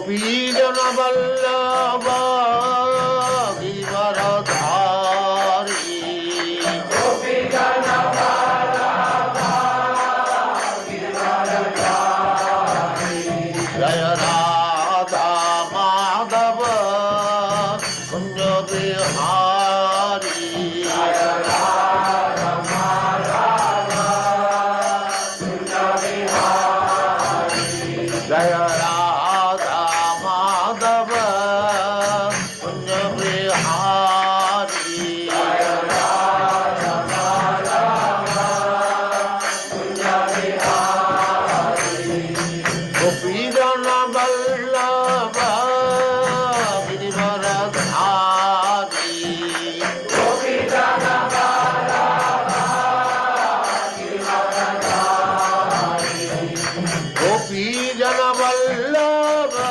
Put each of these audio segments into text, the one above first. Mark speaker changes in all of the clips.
Speaker 1: Gopijana Vallabha Givaradhari
Speaker 2: Gopijana Vallabha Givaradhari
Speaker 1: Jaya Radha Madhava Kunja Vihari
Speaker 2: Jaya Radha Madhava Kunja Vihari
Speaker 1: Jaya Radha Madhava Kunja Vihari
Speaker 2: Jaya Radha Madhava Kunja Vihari
Speaker 1: Gopijana Vallabha Givaradhari
Speaker 2: Gopijana Vallabha Givaradhari
Speaker 1: Gopijana Vallabha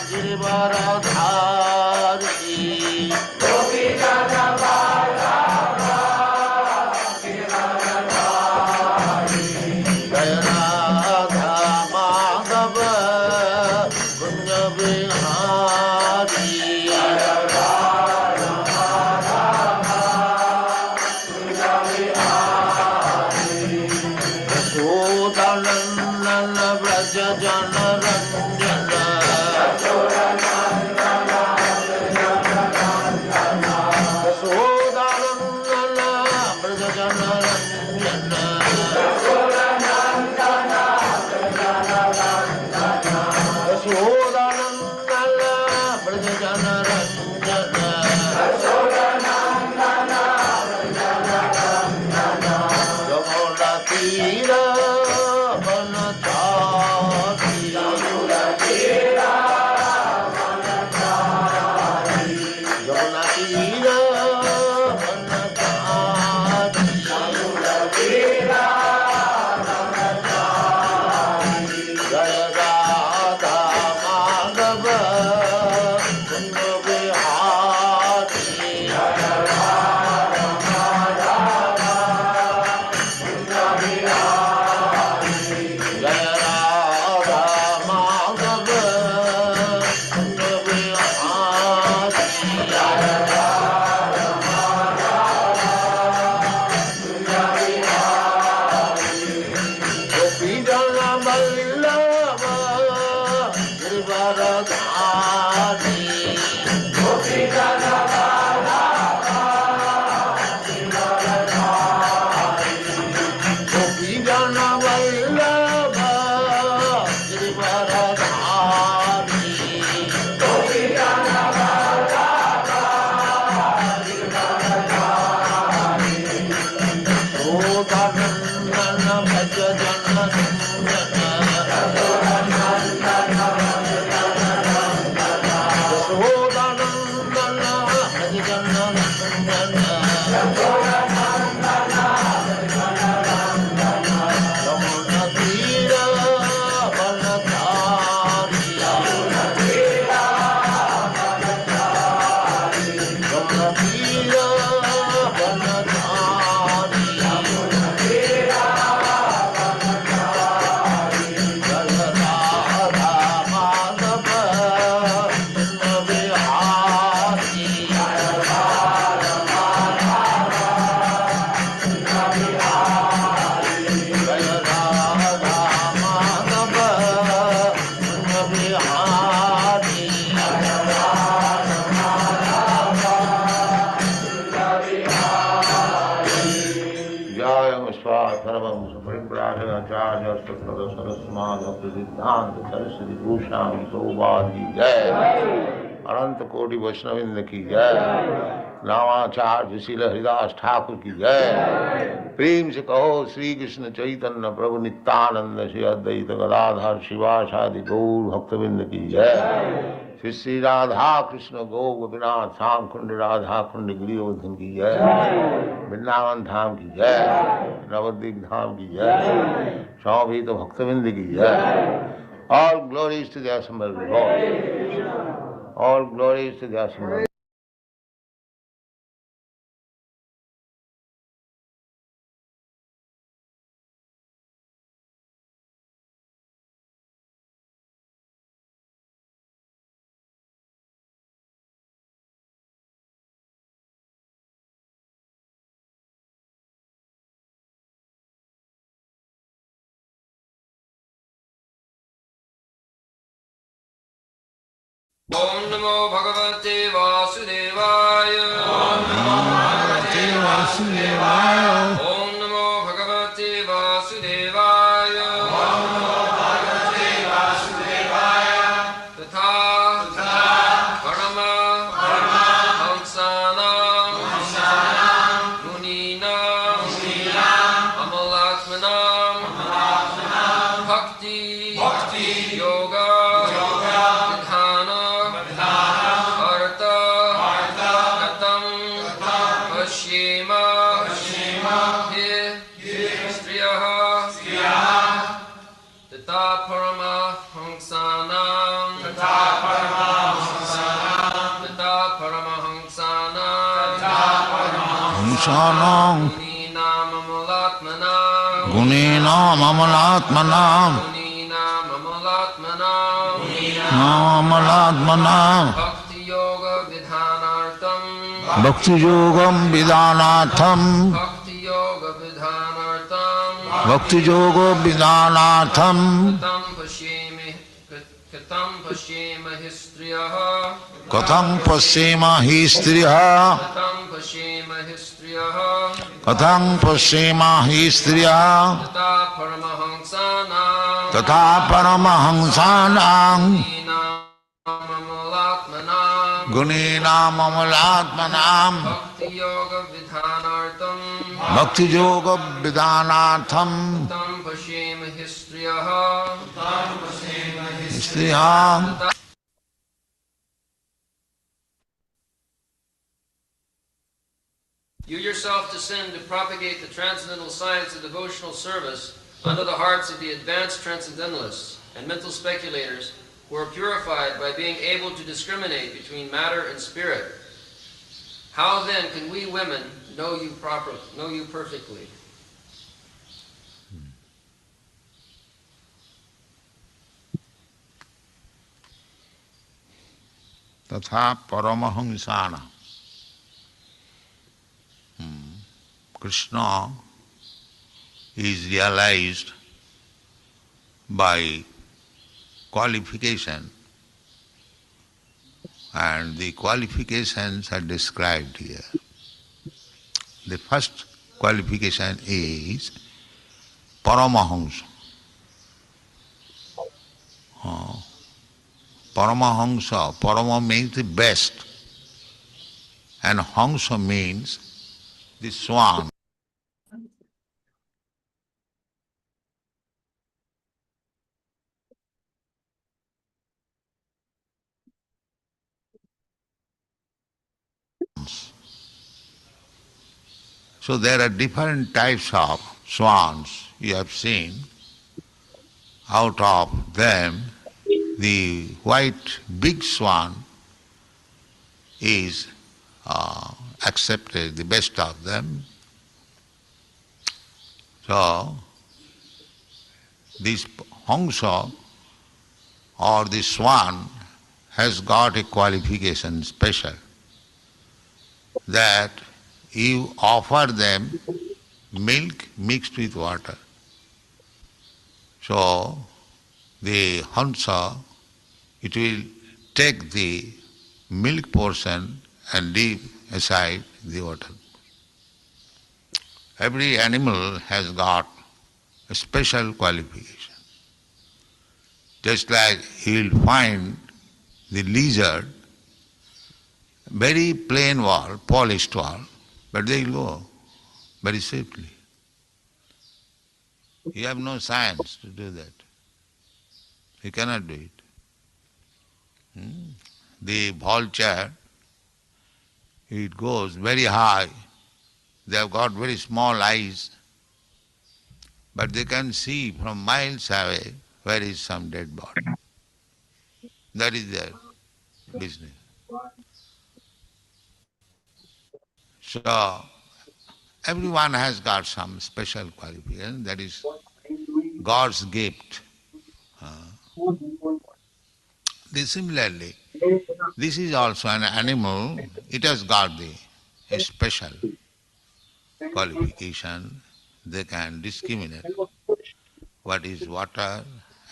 Speaker 1: Givaradhari
Speaker 2: Gopijana Vallabha Givaradhari
Speaker 1: Jaya Radha Madhava Kunja Vihari
Speaker 2: Jaya Radha Madhava Kunja Vihari
Speaker 1: Yashodanandana Vraja Jana Ranjana
Speaker 2: Yashodanandana Jananandana
Speaker 1: Yashodanandana Vraja Jana Ranjana
Speaker 2: Yashodanandana Jananandana
Speaker 1: Yashodanandana Vraja Jana Ranjana
Speaker 2: Yashodanandana Jananandana
Speaker 1: Yamuna Tira Vanachari
Speaker 2: Yamuna Tira Vanachari
Speaker 1: Yamuna Tira Vanachari
Speaker 2: Yamuna Tira Vanachari
Speaker 1: Jaya Radha Madhava Kunja Vihari
Speaker 2: Jaya Radha Madhava Kunja Vihari
Speaker 1: Jaya Radha Madhava Kunja Vihari
Speaker 2: Jaya Radha Madhava Kunja Vihari
Speaker 1: Gopijana Vallabha Givaradhari
Speaker 2: Gopijana Vallabha Givaradhari
Speaker 1: Gopijana Vallabha Givaradhari
Speaker 2: Gopijana Vallabha Givaradhari
Speaker 1: Yashodanandana Vraja Jana Ranjana
Speaker 2: Yashodanandana Jananandana
Speaker 1: Yashodanandana Vraja Jana Ranjana
Speaker 2: Yashodanandana Jananandana
Speaker 1: Yamuna Tira Vanachari
Speaker 2: Yamuna Tira Vanachari
Speaker 1: Yamuna Tira Vanachari
Speaker 2: Yamuna Tira Vanachari
Speaker 1: Jaya Radha Madhava Kunja Vihari
Speaker 2: Jaya Radha Madhava Kunja Vihari
Speaker 1: Jaya Radha Madhava Kunja Vihari
Speaker 2: Jaya Radha Madhava Kunja Vihari
Speaker 1: Jaya Swa Sarvam Saparibrahya Acharya Sattva Sarasmad Siddhanta Saraswati Bhushan Prabhupada Jai अनंत कोटि वैष्णविंद की जय, नामाचार्य विशील हरिदास ठाकुर की जय। प्रेम से कहो श्री कृष्ण चैतन्य प्रभु नित्यानंद श्री अद्वैत गदाधर शिवासादि गौर भक्तविंद की जय। श्री श्री राधा कृष्ण गौ गोपीनाथ श्याम कुंड राधा कुंड गिरिवर्धन की जय। वृंदावन धाम की जय, नवद्वीप धाम की जय, सौभीत भक्तविंद की जय। All glories to the assembled Lord. All glories to the assembled
Speaker 2: Om Namo Bhagavate Vasudevaya. Om Namo Bhagavate Vasudevaya. Om Namo Bhagavate Vasudevaya. Om Namo Bhagavate Vasudevaya. Tatha Parama Hamsanam Muninam Amalatmanam Bhakti Yoga Vidhana Arta Katam Pashyema Hi Striyaha Tata Parama Hamsanam Tata Paramahamsanam
Speaker 1: Hamsanam
Speaker 2: Guninam Amalatmanam
Speaker 1: Guninam Amalatmanam Amalatmanam
Speaker 2: Bhakti Yoga Vidhanartam
Speaker 1: Bhakti Yogam Vidanatham
Speaker 2: Bhakti Yoga Vidhanartam
Speaker 1: Bhakti Yoga Vidanatham
Speaker 2: Katam Pashyema Histriyaha
Speaker 1: Katham Pasyema Hi Striyaha
Speaker 2: Katam Pashyema Histriyaha
Speaker 1: Katham Pasyema Hi Striyaha
Speaker 2: Tata Paramahamsanam
Speaker 1: Tatha Paramahamsanam
Speaker 2: Amalatmanam
Speaker 1: Guninam Amalatmanam
Speaker 2: Bhakti Yoga Vidhanartam
Speaker 1: Bhakti Yoga Vidanatham
Speaker 2: Tam Pashyema Histriyaha
Speaker 1: Striyaha.
Speaker 2: You yourself descend to propagate the transcendental science of devotional service under the hearts of the advanced transcendentalists and mental speculators who are purified by being able to discriminate between matter and spirit. How then can we women know you perfectly?
Speaker 1: Tatha Paramahamsana. Krishna is realized by qualification, and the qualifications are described here. The first qualification is Paramahamsa. Paramahamsa, Parama means the best, and Hamsa means the swan. So there are different types of swans you have seen. Out of them, the white big swan is accepted, the best of them. So this Hamsa or the swan has got a qualification special, that you offer them milk mixed with water. So the Hamsa, it will take the milk portion and leave aside the water. Every animal has got a special qualification. Just like you will find the lizard, very plain wall, polished wall, but they will go very safely. You have no science to do that. You cannot do it. The vulture, it goes very high. They have got very small eyes, but they can see from miles away where is some dead body. That is their business. So everyone has got some special qualification, that is God's gift. Similarly, this is also an animal, it has got a special qualification. They can discriminate what is water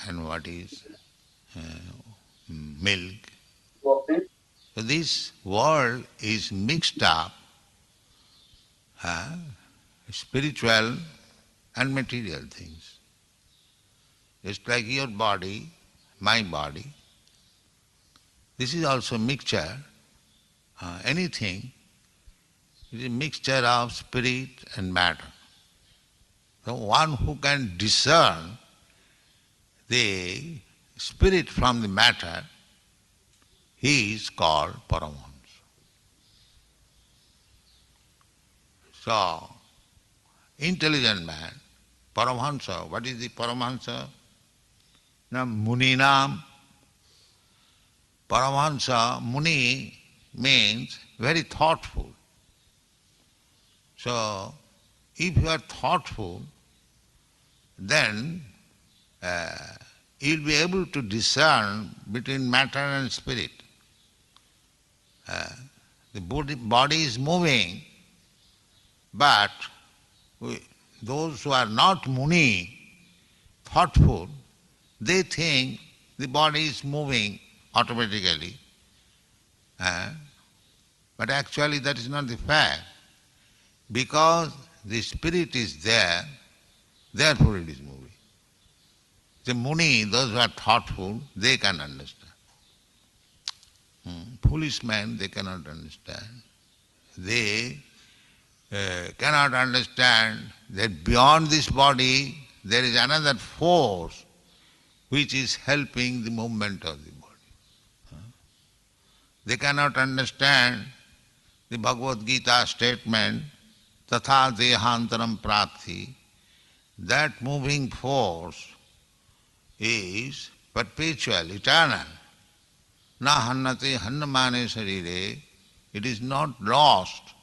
Speaker 1: and what is milk. So this world is mixed up, spiritual and material things. Just like your body, my body, this is also mixture. Anything is a mixture of spirit and matter. So one who can discern the spirit from the matter, he is called Paramahamsa. So, intelligent man, Paramahamsa, what is the Paramahamsa? Now, Muninam, Paramahamsa, Muni means very thoughtful. So, if you are thoughtful, then you'll be able to discern between matter and spirit. The body is moving, but those who are not Muni, thoughtful, they think the body is moving automatically. But actually that is not the fact. Because the spirit is there, therefore it is moving. The Muni, those who are thoughtful, they can understand. Foolish men, they cannot understand. They cannot understand that beyond this body there is another force which is helping the movement of the body. They cannot understand the Bhagavad Gita statement, Tatha Dehantaram Prapti, that moving force is perpetual, eternal. Na hannate hannamane sarire, it is not lost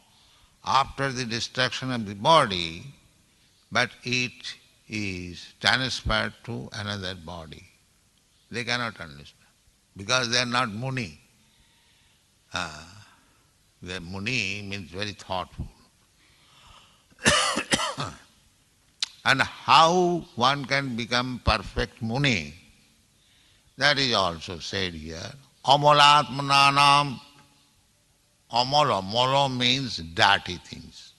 Speaker 1: after the destruction of the body, but it is transferred to another body. They cannot understand, because they are not Muni. The Muni means very thoughtful. And how one can become perfect Muni, that is also said here. Amalatmananam. Amala means dirty things.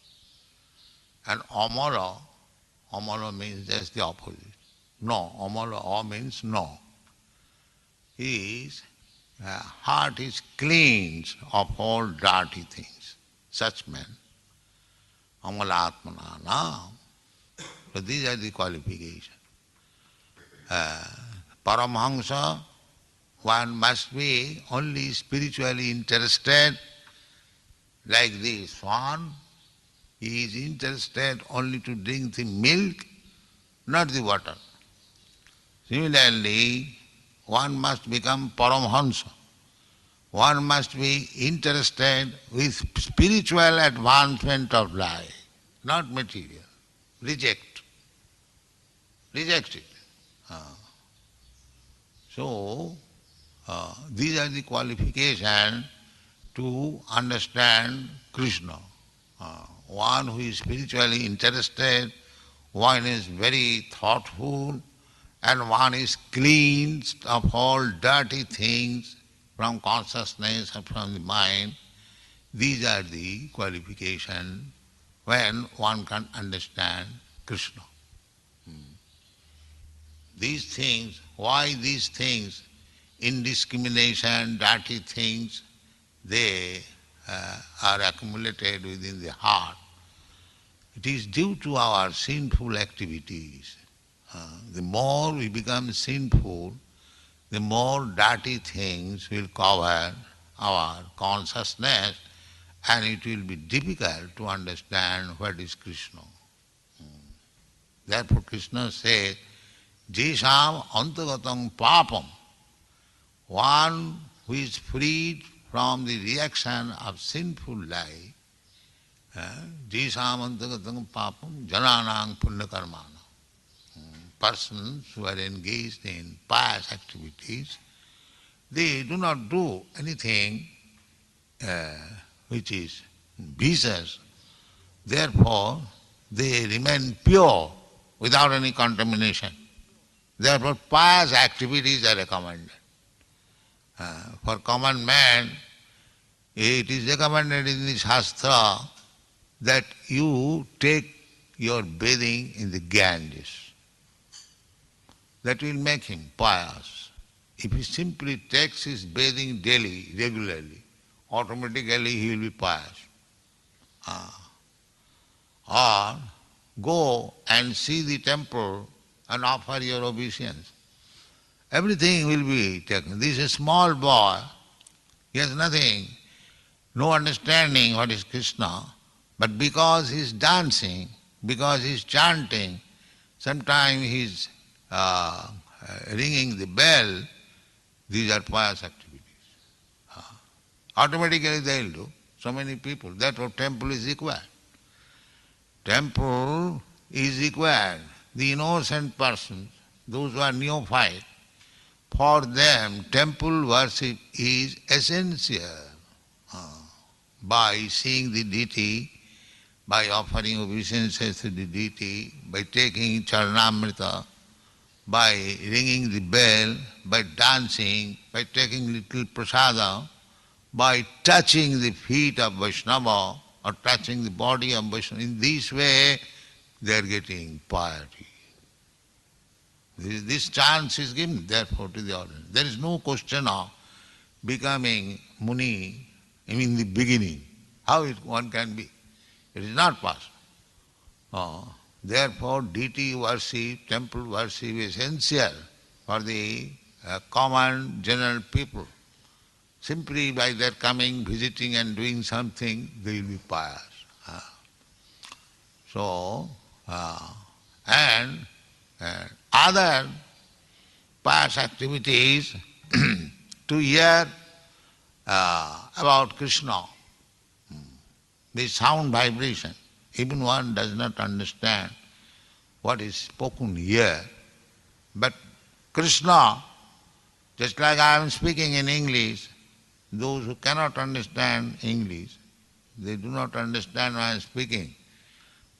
Speaker 1: And amala means just the opposite. No, amala means no. His heart is cleansed of all dirty things. Such men. Amalatmananam. So these are the qualifications. Paramahamsa, one must be only spiritually interested, like the swan. He is interested only to drink the milk, not the water. Similarly, one must become Paramahamsa. One must be interested with spiritual advancement of life, not material. Reject it. So, these are the qualifications to understand Krishna. One who is spiritually interested, one is very thoughtful, and one is cleansed of all dirty things from consciousness and from the mind. These are the qualifications when one can understand Krishna. These things, why these things, indiscrimination, dirty things, they are accumulated within the heart. It is due to our sinful activities. The more we become sinful, the more dirty things will cover our consciousness, and it will be difficult to understand what is Krishna. Therefore Krishna says, Jesham antagatam papam, one who is freed from the reaction of sinful life, Jesham antagatam papam jananang punyakarmana. Persons who are engaged in pious activities, they do not do anything which is vicious. Therefore, they remain pure without any contamination. Therefore, pious activities are recommended. For common man, it is recommended in the Shastra that you take your bathing in the Ganges. That will make him pious. If he simply takes his bathing daily, regularly, automatically he will be pious. Or go and see the temple and offer your obeisance. Everything will be taken. This is a small boy, he has nothing, no understanding what is Krishna, but because he is dancing, because he is chanting, sometimes he is ringing the bell, these are pious activities. Automatically they will do. So many people, therefore temple is required. Temple is required. The innocent persons, those who are neophyte, for them temple worship is essential. By seeing the deity, by offering obeisances to the deity, by taking charanamrita, by ringing the bell, by dancing, by taking little prasada, by touching the feet of Vaishnava or touching the body of Vaishnava. In this way, they are getting piety. This chance is given, therefore, to the audience. There is no question of becoming Muni in the beginning. How one can be? It is not possible. Therefore, deity worship, temple worship is essential for the common general people. Simply by their coming, visiting and doing something, they will be pious. And other pious activities to hear about Krishna, the sound vibration. Even one does not understand what is spoken here, but Krishna, just like I am speaking in English, those who cannot understand English, they do not understand what I am speaking.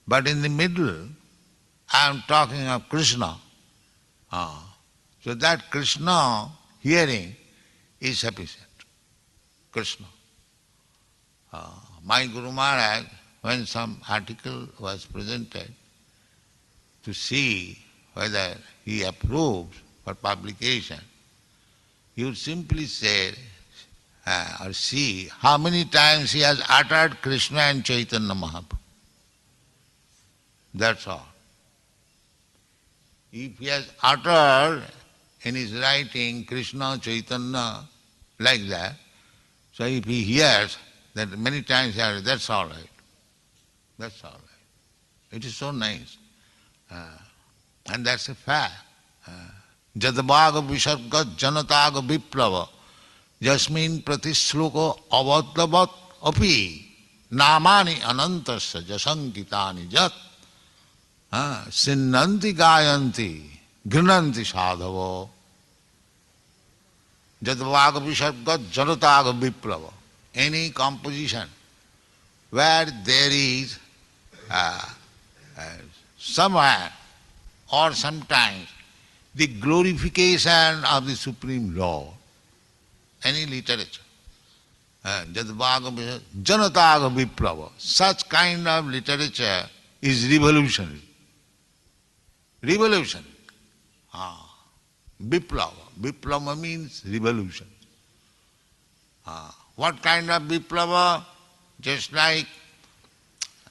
Speaker 1: But in the middle, I am talking of Krishna. So that Krishna hearing is sufficient. Krishna. My Guru Maharaj, when some article was presented to see whether he approves for publication, he would simply say or see how many times he has uttered Krishna and Chaitanya Mahaprabhu. That's all. If he has uttered in his writing Krishna, Chaitanya, like that, so if he hears that many times, that's all right. That's all right. It is so nice. And that's a fact. Jadavaga visarga janataga viplava jasmin pratishloko avadlavat api namani anantasya jasankitani jat sinnanti gayanti grinanti sadhavo jadavaga visarga janataga viplava. Any composition where there is somewhere or sometimes the glorification of the Supreme Lord, any literature, Janataga Viplava, such kind of literature is revolutionary. Revolutionary. Viplava. Viplava means revolution. What kind of Viplava? Just like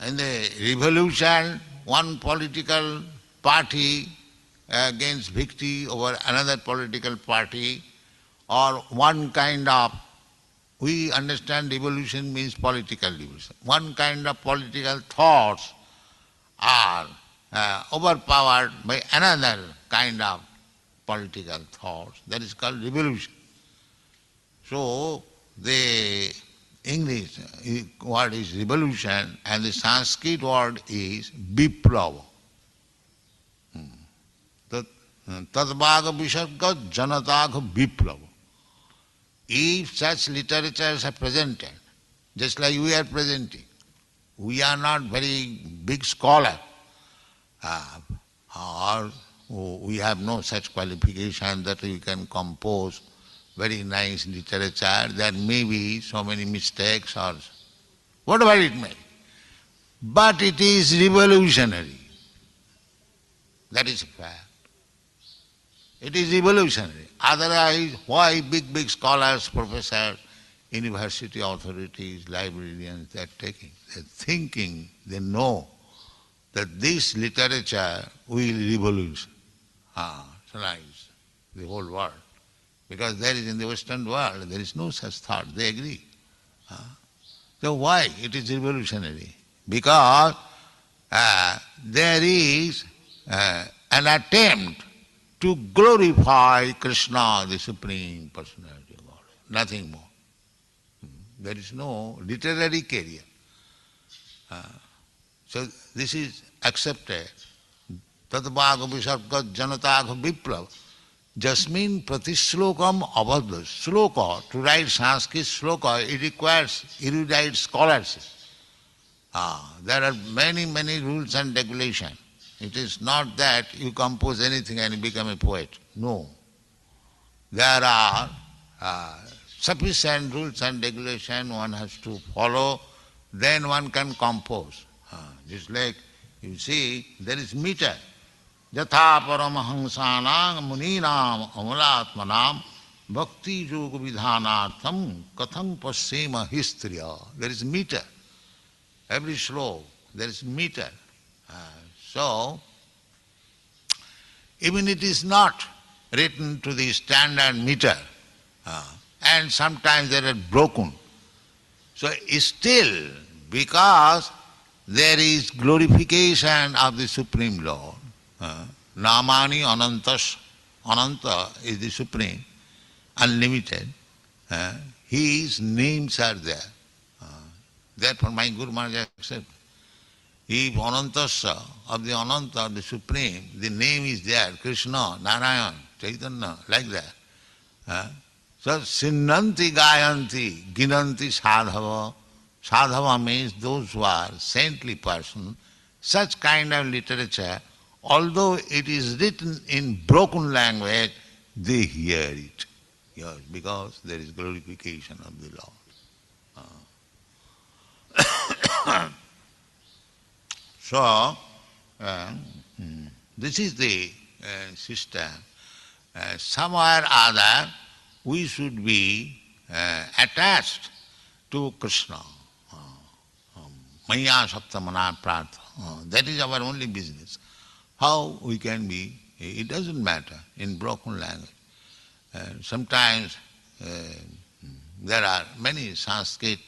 Speaker 1: in the revolution, one political party against victory over another political party, or one kind of, we understand revolution means political revolution. One kind of political thoughts are overpowered by another kind of political thoughts. That is called revolution. So the English word is revolution and the Sanskrit word is viplava. Tadvaga visarga janataga viplava. If such literatures are presented, just like we are presenting, we are not very big scholar, or we have no such qualification that we can compose very nice literature. There may be so many mistakes or whatever it may. But it is revolutionary. That is a fact. It is revolutionary. Otherwise, why big scholars, professors, university authorities, librarians, they are taking, they are thinking, they know that this literature will revolutionize the whole world. Because there is in the Western world, there is no such thought. They agree. So why it is revolutionary? Because there is an attempt to glorify Krishna, the Supreme Personality of God. Nothing more. There is no literary career. So this is accepted. Tadvaga visarga janataga viplav. Jasmin pratishlokam abadha. Sloka, to write Sanskrit sloka, it requires erudite scholarship. There are many rules and regulations. It is not that you compose anything and you become a poet. No. There are sufficient rules and regulations one has to follow, then one can compose. Just like you see, there is meter. Yatha paramahansanam muninam amalatmanam bhakti yoga vidhanartham katham pasema histriya. There is meter. Every sloka, there is meter. So, even it is not written to the standard meter, and sometimes they are broken. So still, because there is glorification of the Supreme Lord, Namani Anantas, Ananta is the Supreme, unlimited, His names are there. Therefore my Guru Maharaj accepted. If Anantasya, of the Ananta, the Supreme, the name is there, Krishna, Narayan, Chaitanya, like that. So, Sinnanti Gayanti, Ginanti Sadhava. Sadhava means those who are saintly person. Such kind of literature, although it is written in broken language, they hear it. Yes, because there is glorification of the Lord. So, this is the system. Somewhere or other, we should be attached to Krishna. Maya Saptamana Prartha. That is our only business. How we can be, it doesn't matter in broken language. Sometimes there are many Sanskrit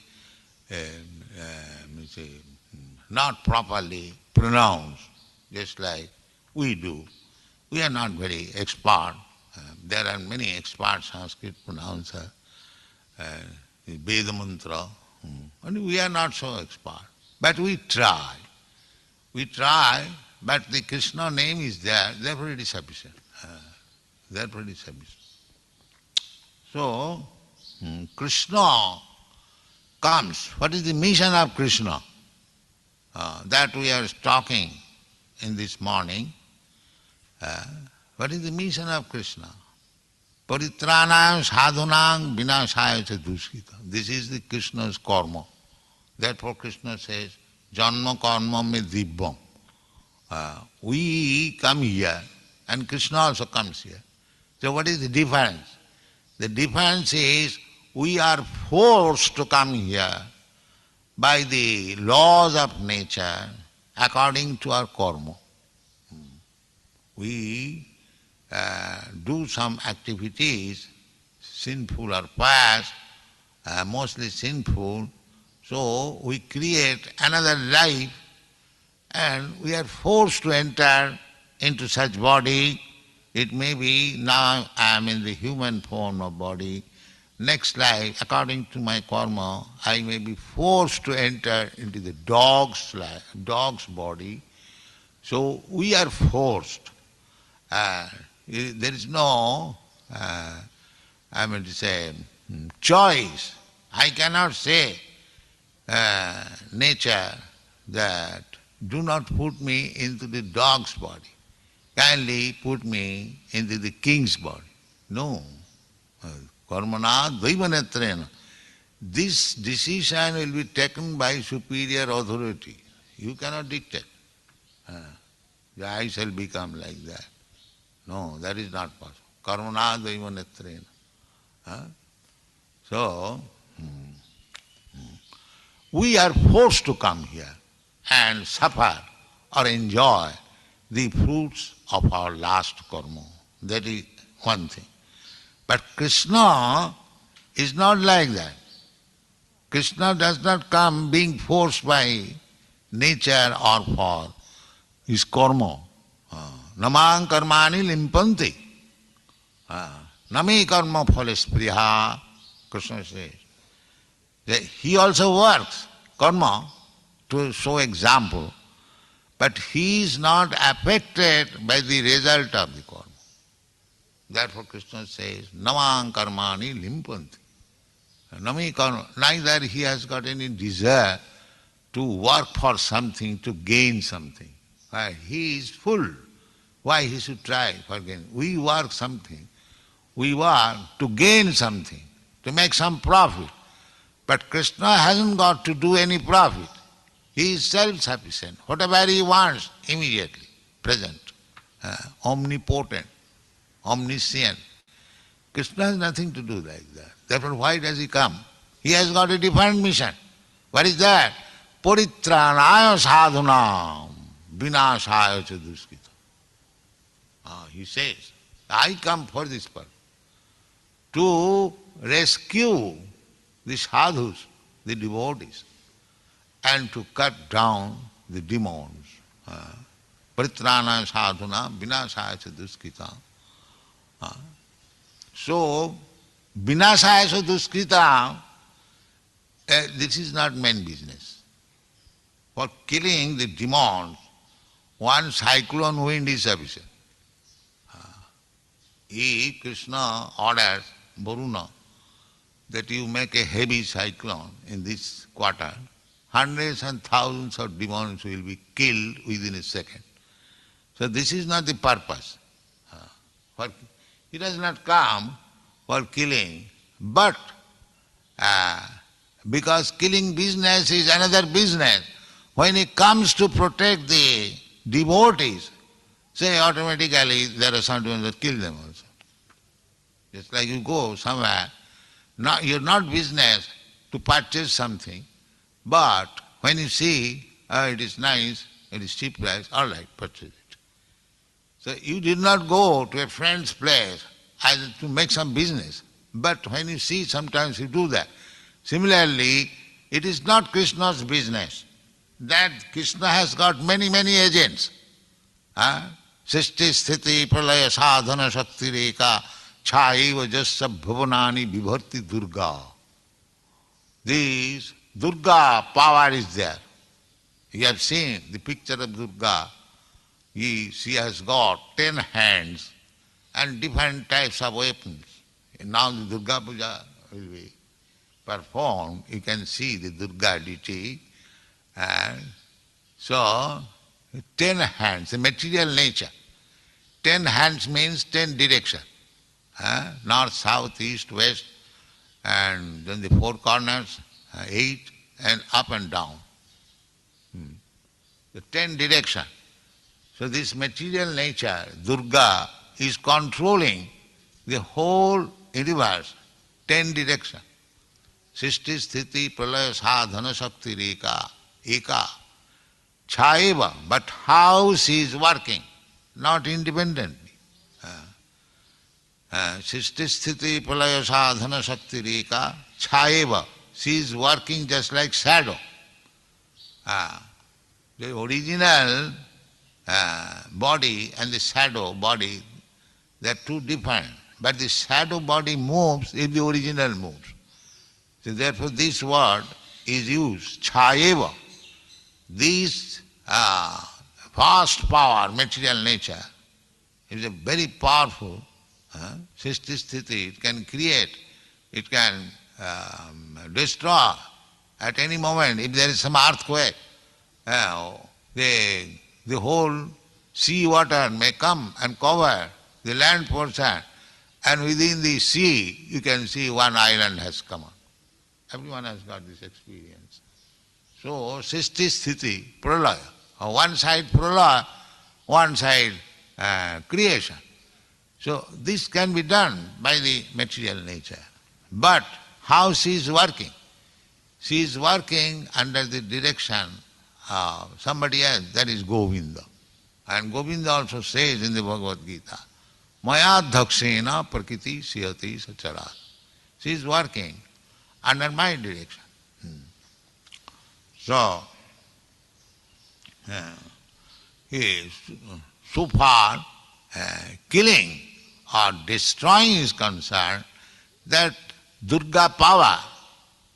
Speaker 1: not properly pronounced, just like we do. We are not very expert. There are many expert Sanskrit pronouncers, Veda mantra, and we are not so expert. But we try. We try, but the Krishna name is there, therefore it is sufficient. Therefore it is sufficient. So, Krishna comes. What is the mission of Krishna? That we are talking in this morning. What is the mission of Krishna? Paritranayam sadhunam vinashaya cha duskita. This is the Krishna's karma. Therefore Krishna says, Janma karma me dibbam. We come here and Krishna also comes here. So what is the difference? The difference is we are forced to come here by the laws of nature according to our karma. We do some activities, sinful or pious, mostly sinful, so we create another life and we are forced to enter into such body. It may be now I am in the human form of body. Next life, according to my karma, I may be forced to enter into the dog's body. So we are forced. There is no, choice. I cannot say nature that do not put me into the dog's body. Kindly put me into the king's body. No. Karmana daivanetrena. This decision will be taken by superior authority. You cannot dictate. I shall become like that. No, that is not possible. Karmana daivanetrena. So, we are forced to come here and suffer or enjoy the fruits of our last karma. That is one thing. But Krishna is not like that. Krishna does not come being forced by nature or for his karma. Namang karmani limpanti. Nami karma phales priya. Krishna says. That he also works karma to show example, but he is not affected by the result of the karma. Therefore Krishna says, Namang karmani limpanti. Nami karma, neither he has got any desire to work for something, to gain something. He is full. Why he should try for gain? We work something. We work to gain something, to make some profit. But Krishna hasn't got to do any profit. He is self-sufficient. Whatever he wants, immediately present, omnipotent, omniscient. Krishna has nothing to do like that. Therefore, why does he come? He has got a different mission. What is that? Paritranaya sadhunam vinashaya cha duskita. He says, I come for this purpose, to rescue the sadhus, the devotees, and to cut down the demons. Paritranaya sadhuna vinashaya cha duskita. So, vinashaya cha duskita, this is not main business. For killing the demons, one cyclone wind is sufficient. Krishna orders Varuna that you make a heavy cyclone in this quarter. Hundreds and thousands of demons will be killed within a second. So this is not the purpose. He does not come for killing, but because killing business is another business, when he comes to protect the devotees, say automatically there are some demons that kill them also. Just like you go somewhere, you're not business to purchase something, but when you see, it is nice, it is cheap price, all right, purchase it. So you did not go to a friend's place either to make some business, but when you see, sometimes you do that. Similarly, it is not Krishna's business. That Krishna has got many, many agents. Sisti sthiti pralaya sadhana shakti reka chaiva jassa bhuvanani vibharti Durga. This Durga power is there. You have seen the picture of Durga. She has got 10 hands and different types of weapons. Now the Durga Puja will be performed. You can see the Durga deity. And so, 10 hands, the material nature. 10 hands means 10 direction. North, south, east, west, and then the 4 corners, 8, and up and down. The 10 direction. So this material nature, Durga, is controlling the whole universe, 10 direction. Sisti sthiti pralaya sadhana shakti reka, eka, chaiva, but how she is working, not independently. Sisti sthiti pralaya sadhana shakti reka, chaiva, she is working just like shadow. The original body and the shadow body, they are two different. But the shadow body moves if the original moves. So therefore this word is used, chayeva. This vast power, material nature, is a very powerful sisti sthiti. It can create, it can destroy at any moment. If there is some earthquake, the whole sea water may come and cover the land portion, and within the sea you can see one island has come out. Everyone has got this experience. So, Sisti Sthiti, Pralaya. On one side Pralaya, one side creation. So, this can be done by the material nature. But how she is working? She is working under the direction of somebody else, that is Govinda. And Govinda also says in the Bhagavad Gita, Maya dhakshena prakriti siyati sacharat. She is working under my direction. So, so far killing or destroying is concerned, that Durga power,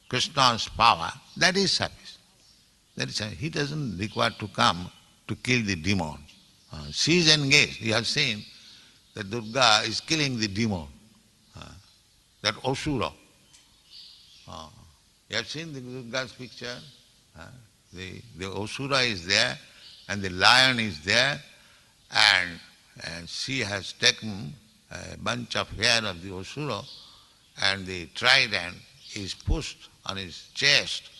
Speaker 1: Krishna's power, that is sufficient. He doesn't require to come to kill the demons. She is engaged. You have seen that Durga is killing the demon, that Asura. You have seen the Durga's picture? The Asura is there and the lion is there, and she has taken a bunch of hair of the Asura and the trident is pushed on his chest,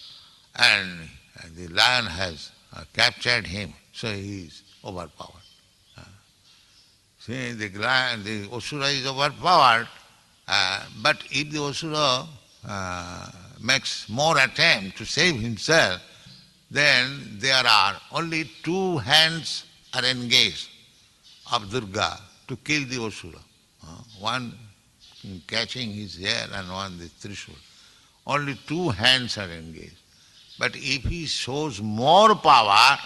Speaker 1: and the lion has captured him, so he is overpowered. See, the Asura is overpowered, but if the Asura makes more attempt to save himself, then there are only two hands are engaged of Durga to kill the Asura. One catching his hair and one the Trishul. Only two hands are engaged. But if he shows more power,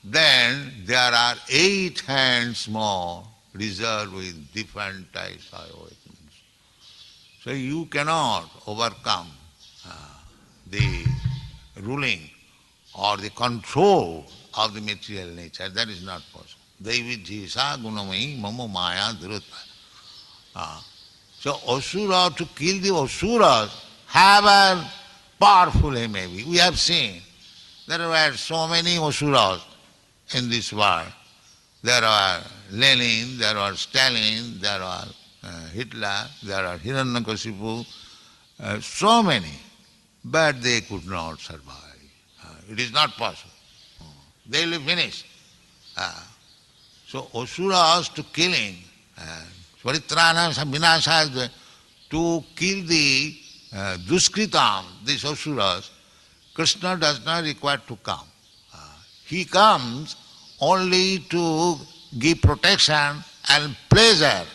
Speaker 1: then there are 8 hands more reserved with different types of weapons. So you cannot overcome the ruling or the control of the material nature. That is not possible. Devi jisa gunamai mama maya dhruta. So Asura, to kill the Asuras, however powerful he may be. We have seen there were so many Asuras in this world. There are Lenin, there are Stalin, there are Hitler, there are Hiranyakashipu, so many. But they could not survive. It is not possible. They will finish. So Asuras to killing, Paritranam Vinashaya, to kill the Duskritam, these Asuras, Krishna does not require to come. He comes only to give protection and pleasure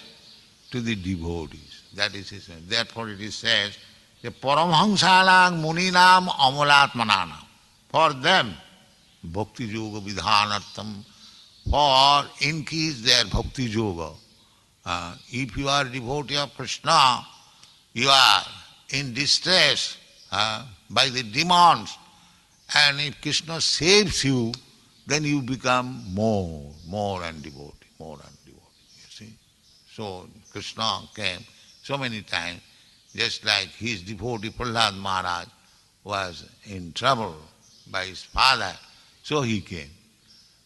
Speaker 1: to the devotees. That is his name. Therefore it is said, Paramhamsalang Muninam Amalatmananam. For them, Bhakti Yoga Vidhanartham, for increase their Bhakti Yoga. If you are a devotee of Krishna, you are in distress by the demons, and if Krishna saves you, then you become more and devotee, you see. So Krishna came so many times, just like his devotee Prahlad Maharaj was in trouble by his father, so he came.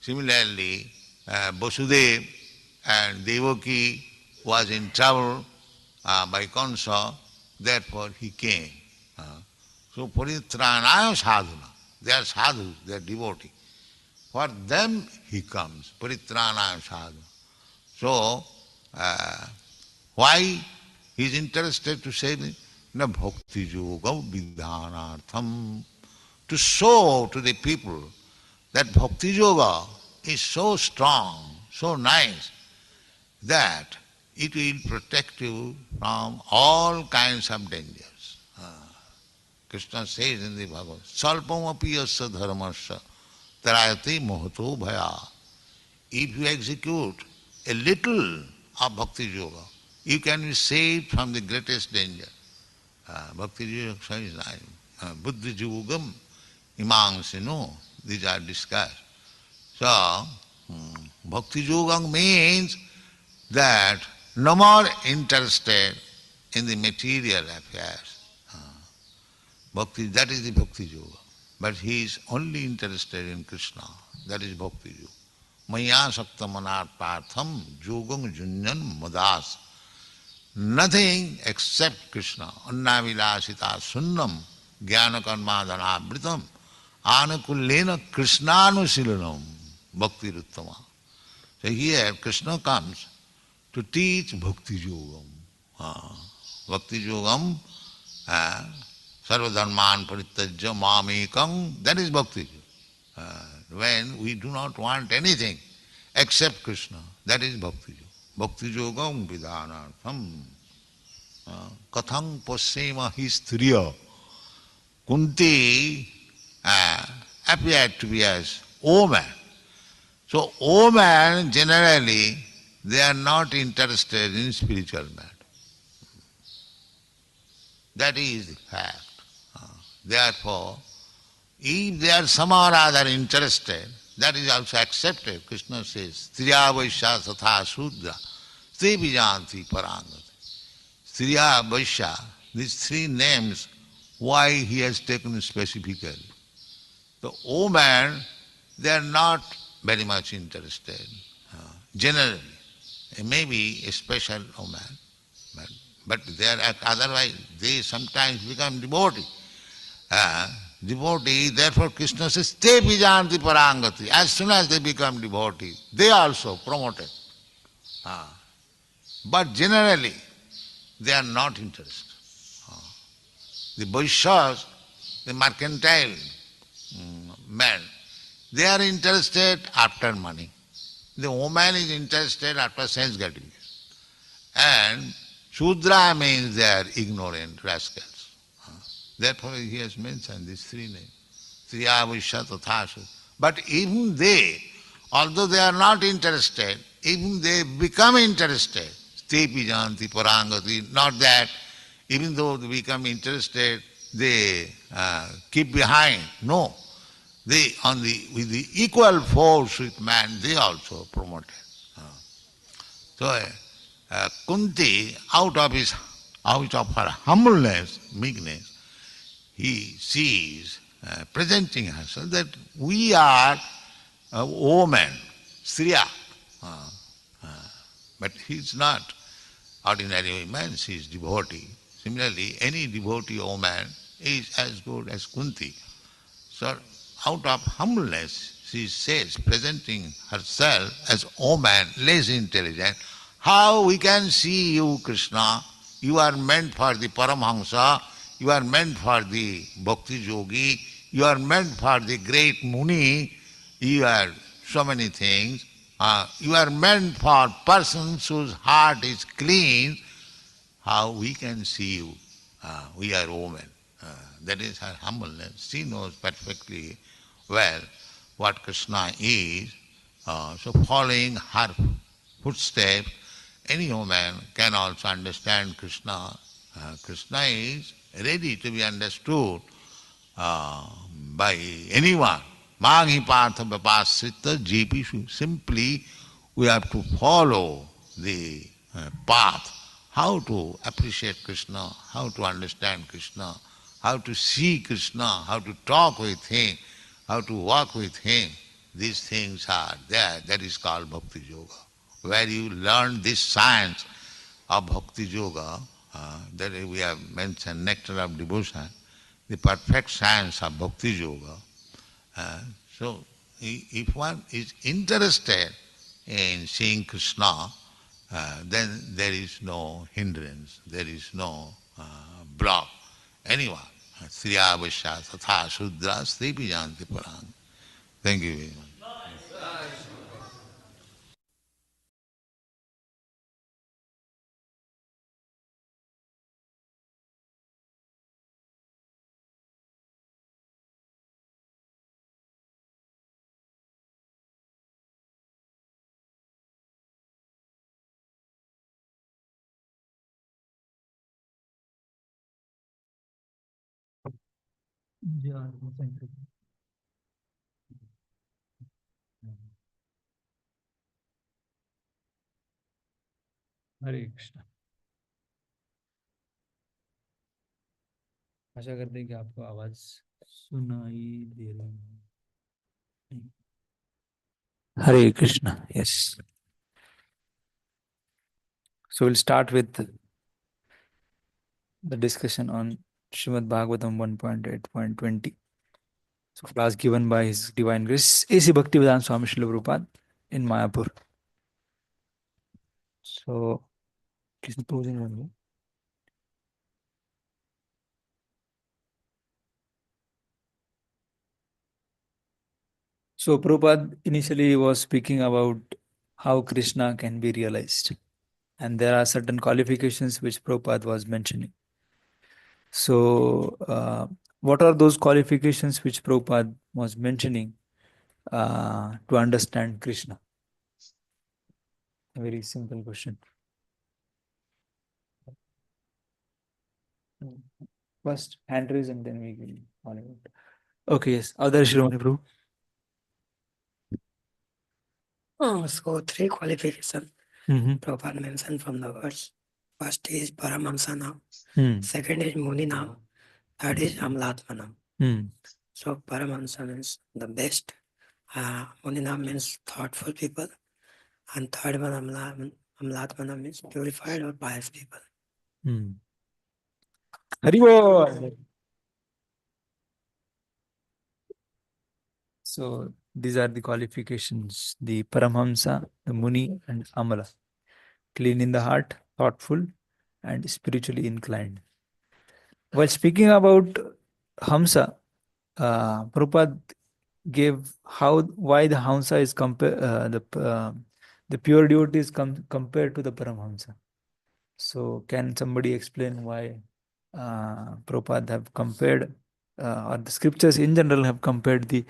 Speaker 1: Similarly, Vasudev and Devaki was in trouble by Kansa, therefore he came. So Paritranaya sadhuna, they are sadhus, they are devotees. For them he comes, Paritranaya sadhuna. So, why he is interested to say this? Na bhakti yoga vidhanartham. To show to the people that bhakti yoga is so strong, so nice, that it will protect you from all kinds of dangers. Krishna says in the Bhagavad, Salpam api yasya dharmasya tarayate mohato bhaya. If you execute a little of bhakti yoga, you can be saved from the greatest danger. Bhakti yoga says, buddhi yogam imangsino, these are discussed. So, bhakti yoga means that no more interested in the material affairs. Bhakti, that is the bhakti yoga. But he is only interested in Krishna. That is bhakti yoga. Maya sakta manat partham yogam junyan madas. nothing except Krishna. Annavilasita sunnam jnana karmadhanavritam anukullena krishnanushilanam bhakti ruttama. So here Krishna comes to teach bhakti yogam. Bhakti yogam, sarvadharman parityajya mamekam, that is bhakti. When we do not want anything except Krishna, that is bhakti yoga. Bhakti yogam vidhanartham kathang pasyema histriya. Kunti appeared to be as woman. So women generally, they are not interested in spiritual matter. That is the fact. Therefore, if they are somehow or other interested, that is also accepted. Krishna says, Striya Vaishya Satha Sudra, Stri Vijanti Parangati. Striya Vaishya, these three names, why he has taken specifically. The women, they are not very much interested, generally. Maybe a special woman, but they are otherwise, they sometimes become devotee. Devotee, therefore Krishna says, Te Vijanti Parangati. As soon as they become devotee, they also promoted. But generally, they are not interested. The Vaishyas, the mercantile men, they are interested after money. The woman is interested after sense gratification. And Shudra means they are ignorant rascals. Therefore he has mentioned these three names. Striya Vaishya Tatha Shudra. But even they, although they are not interested, even they become interested. Te Pijanti Parangati. Not that even though they become interested, they keep behind. No. They with the equal force with man, they also promoted. So Kunti, out of her humbleness, meekness, she is presenting herself that we are a woman, Striya. But he is not ordinary woman, she is devotee. Similarly, any devotee woman is as good as Kunti. So out of humbleness, she says, presenting herself as woman, less intelligent, how we can see you, Krishna? You are meant for the Paramhamsa, you are meant for the Bhakti Yogi, you are meant for the great Muni, you are so many things. You are meant for persons whose heart is clean. How we can see you? We are women. That is her humbleness. She knows perfectly well what Krishna is. So following her footsteps, any woman can also understand Krishna. Krishna is ready to be understood by anyone. Maghi partha vapasrita jepishu. Simply we have to follow the path. How to appreciate Krishna, how to understand Krishna, how to see Krishna, how to talk with Him, how to walk with Him. These things are there. That is called Bhakti Yoga. Where you learn this science of Bhakti Yoga, that we have mentioned, nectar of devotion, the perfect science of Bhakti Yoga. So if one is interested in seeing Krishna, then there is no hindrance, there is no block. Anyone. Striya Vaishya Tatha Shudra Stri Pijanti Parang. Thank you very much.
Speaker 3: हरे कृष्ण। आशा करते हैं कि आपको आवाज सुनाई दे रही है। हरे Krishna. Yes. So we'll start with the discussion on Srimad Bhagavatam 1.8.20. So class given by His Divine Grace A.C. Bhaktivedant Swami Prabhupada in Mayapur. So, किसने closing होंगे? So Prabhupada initially was speaking about how Krishna can be realized. And there are certain qualifications which Prabhupada was mentioning. So what are those qualifications which Prabhupada was mentioning to understand Krishna? A very simple question. First hand raise and then we will follow it. Okay, yes. Other Shiromani Prabhu.
Speaker 4: So three qualifications Prabhupada mentioned from the verse. First is Paramahamsa Nam, second is Muni Nam, third is Amlatmanam. So Paramahamsa means the best, Muni Nam means thoughtful people, and third one Amlatmanam means purified or pious people.
Speaker 3: Haribo. So these are the qualifications, the Paramhamsa, the Muni and Amala. Clean in the heart, thoughtful and spiritually inclined. While speaking about Hamsa, Prabhupada gave why the Hamsa is the pure devotee is compared to the Paramhamsa. So can somebody explain why Prabhupada have compared or the scriptures in general have compared the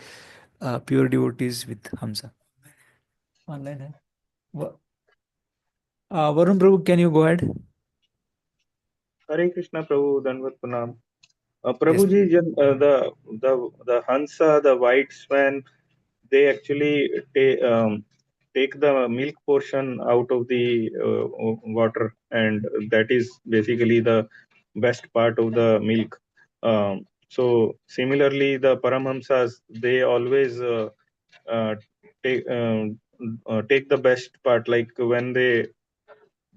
Speaker 3: pure devotees with Hamsa? Online, hai? Varun Prabhu, can you go ahead?
Speaker 5: Hare Krishna Prabhu, Danvat Pranam.
Speaker 3: Yes.
Speaker 5: Prabhuji, the Hansa, the white swan, they actually take the milk portion out of the water, and that is basically the best part of the milk. So similarly, the Paramhamsas, they always uh, take take the best part, like when they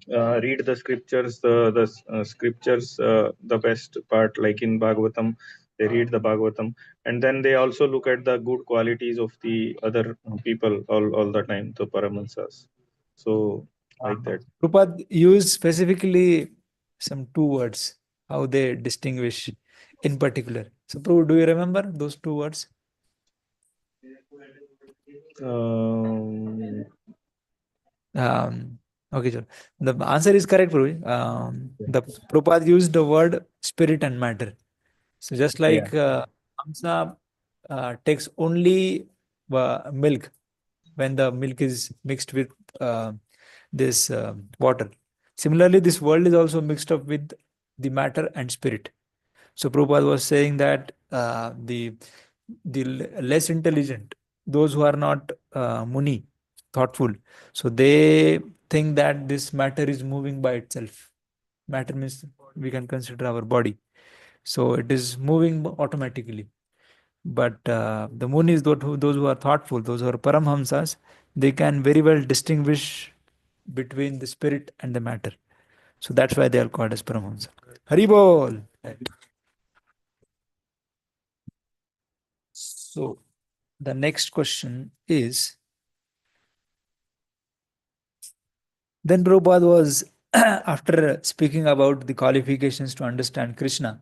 Speaker 5: read the scriptures, the scriptures, the best part, like in Bhagavatam, they read the Bhagavatam, and then they also look at the good qualities of the other people all the time, the Paramahamsas. So, like that.
Speaker 3: Prabhupada used specifically some two words, how they distinguish in particular. So, Prabhu, do you remember those two words? Okay, sure. The answer is correct, Prabhu. The Prabhupada used the word spirit and matter. So just like Hamsa takes only milk when the milk is mixed with this water. Similarly, this world is also mixed up with the matter and spirit. So Prabhupada was saying that the less intelligent, those who are not muni, thoughtful, so they think that this matter is moving by itself. Matter means we can consider our body. So it is moving automatically. But the muni is those who are thoughtful, those who are paramhamsas, they can very well distinguish between the spirit and the matter. So that's why they are called as paramhamsa. Haribol. So the next question is, then Prabhupada was, after speaking about the qualifications to understand Krishna,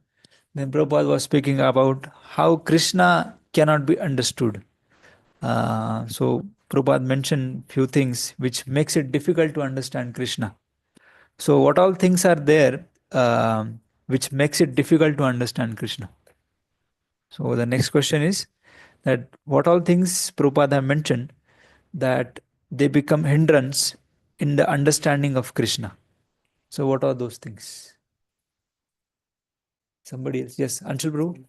Speaker 3: then Prabhupada was speaking about how Krishna cannot be understood. So Prabhupada mentioned few things which makes it difficult to understand Krishna. So what all things are there which makes it difficult to understand Krishna? So the next question is that what all things Prabhupada have mentioned that they become hindrance in the understanding of Krishna. So what are those things? Somebody else? Yes, Anshul Prabhu.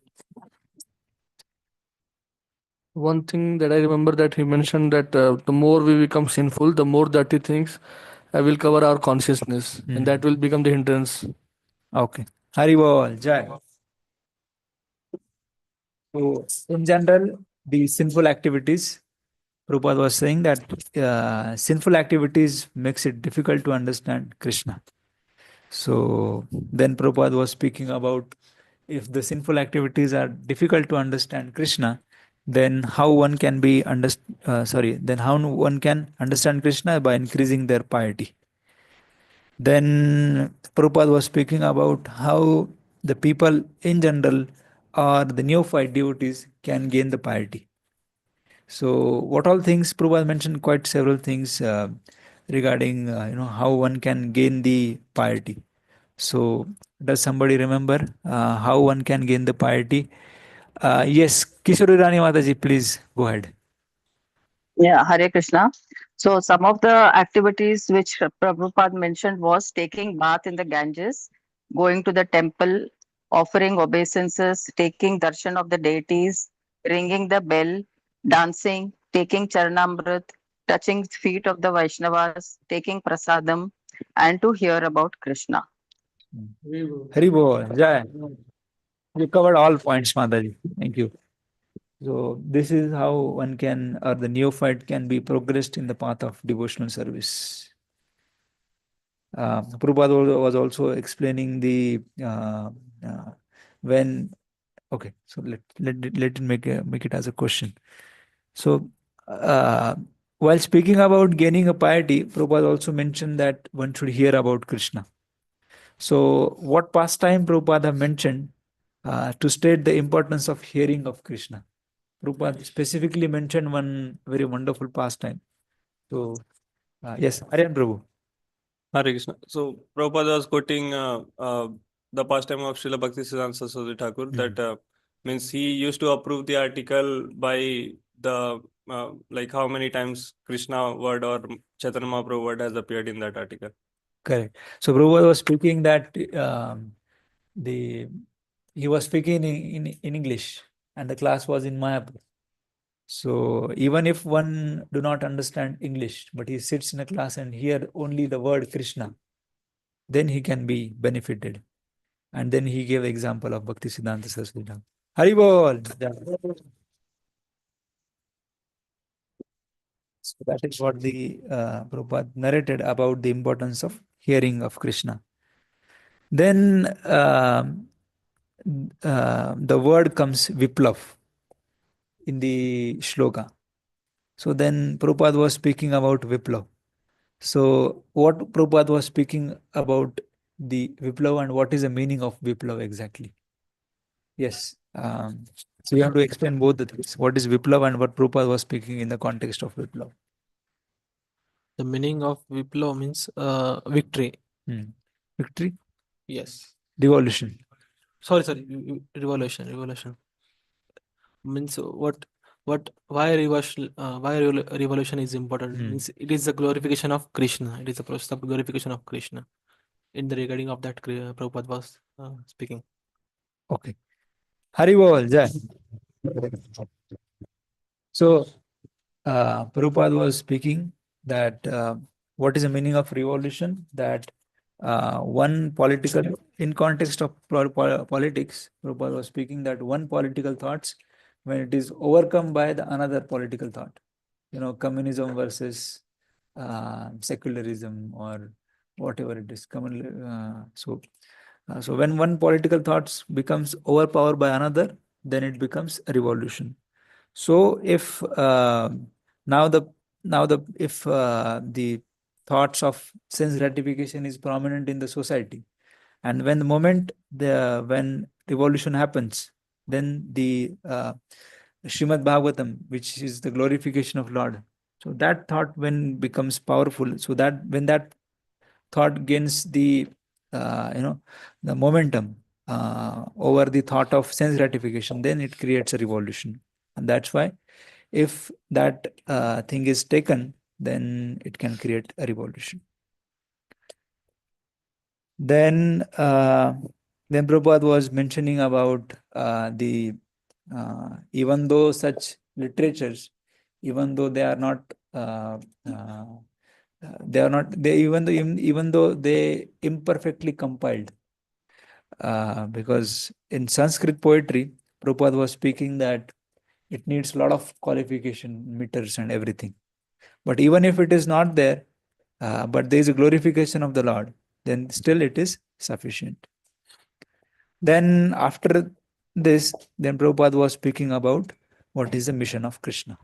Speaker 6: One thing that I remember that he mentioned that the more we become sinful, the more dirty things will cover our consciousness, and that will become the hindrance.
Speaker 3: Okay. Haribol, Jai. So in general, the sinful activities, Prabhupada was saying that sinful activities makes it difficult to understand Krishna. So then Prabhupada was speaking about if the sinful activities are difficult to understand Krishna, then how one can be then how one can understand Krishna by increasing their piety. Then Prabhupada was speaking about how the people in general or the neophyte devotees can gain the piety. So what all things Prabhupada mentioned quite several things regarding how one can gain the piety. So does somebody remember how one can gain the piety? Yes, Kishori Rani Mataji, please go ahead.
Speaker 7: Yeah, Hare Krishna. So some of the activities which Prabhupada mentioned was taking bath in the Ganges, going to the temple, offering obeisances, taking darshan of the deities, ringing the bell, dancing, taking charanamrit, touching feet of the Vaishnavas, taking prasadam, and to hear about Krishna.
Speaker 3: Hari Bol, Jai. You covered all points, Mataji. Thank you. So this is how one can, or the neophyte can be progressed in the path of devotional service. Prabhupada was also explaining the when. Okay, so let it make it as a question. So while speaking about gaining a piety, Prabhupada also mentioned that one should hear about Krishna. So what pastime Prabhupada mentioned to state the importance of hearing of Krishna? Prabhupada specifically mentioned one very wonderful pastime. So, yes, Aryan Prabhu.
Speaker 8: Hare Krishna. So Prabhupada was quoting the pastime of Srila Bhaktisiddhanta Saraswati Thakur that means he used to approve the article by the like how many times Krishna word or Chaitanya Mahaprabhu word has appeared in that article.
Speaker 3: Correct. So Prabhupada was speaking that he was speaking in English and the class was in Mayapur. So even if one do not understand English, but he sits in a class and hear only the word Krishna, then he can be benefited. And then he gave example of Bhaktisiddhanta Saraswati. Hari Bol. So that is what the Prabhupada narrated about the importance of hearing of Krishna. Then the word comes Viplav in the shloka. So then Prabhupada was speaking about Viplav. So what Prabhupada was speaking about the Viplav and what is the meaning of Viplav exactly? Yes. So you have to explain both the things. What is Viplav and what Prabhupada was speaking in the context of Viplav?
Speaker 9: The meaning of Viplav means victory.
Speaker 3: Victory?
Speaker 9: Yes.
Speaker 3: Devolution.
Speaker 9: Sorry. Revolution. Means why revolution is important? Means it is the glorification of Krishna. It is the process of glorification of Krishna. In the regarding of that, Prabhupada was speaking.
Speaker 3: Okay. Hari Bol, Jai. So, Prabhupada was speaking that what is the meaning of revolution? That one political, in context of politics, Prabhupada was speaking that one political thoughts, when it is overcome by the another political thought, communism versus secularism or whatever it is. So when one political thoughts becomes overpowered by another, then it becomes a revolution. So if if the thoughts of sense gratification is prominent in the society, and when when revolution happens, then the Srimad Bhagavatam, which is the glorification of Lord, so that thought when becomes powerful, so that when that thought gains the the momentum over the thought of sense gratification, then it creates a revolution. And that's why if that thing is taken, then it can create a revolution. Then Prabhupada was mentioning about the even though such literatures, even though they are not even though they imperfectly compiled, because in Sanskrit poetry, Prabhupada was speaking that it needs a lot of qualification, meters and everything. But even if it is not there, but there is a glorification of the Lord, then still it is sufficient. Then after this, then Prabhupada was speaking about what is the mission of Krishna.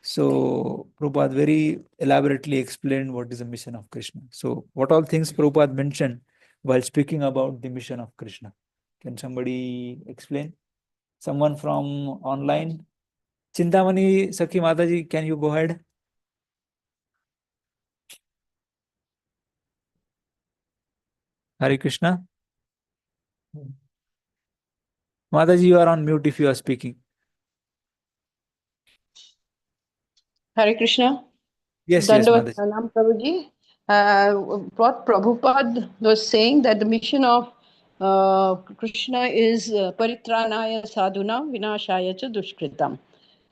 Speaker 3: So Prabhupada very elaborately explained what is the mission of Krishna. So what all things Prabhupada mentioned while speaking about the mission of Krishna? Can somebody explain? Someone from online? Chintamani Sakhi Mataji, can you go ahead? Hare Krishna. Mataji, you are on mute if you are speaking.
Speaker 10: Hare Krishna.
Speaker 3: Yes,
Speaker 10: Dandavat
Speaker 3: Mataji.
Speaker 10: Pranam Prabhuji. What Prabhupada was saying, that the mission of Krishna is Paritranaya Sadhuna Vinashaya cha Dushkritam.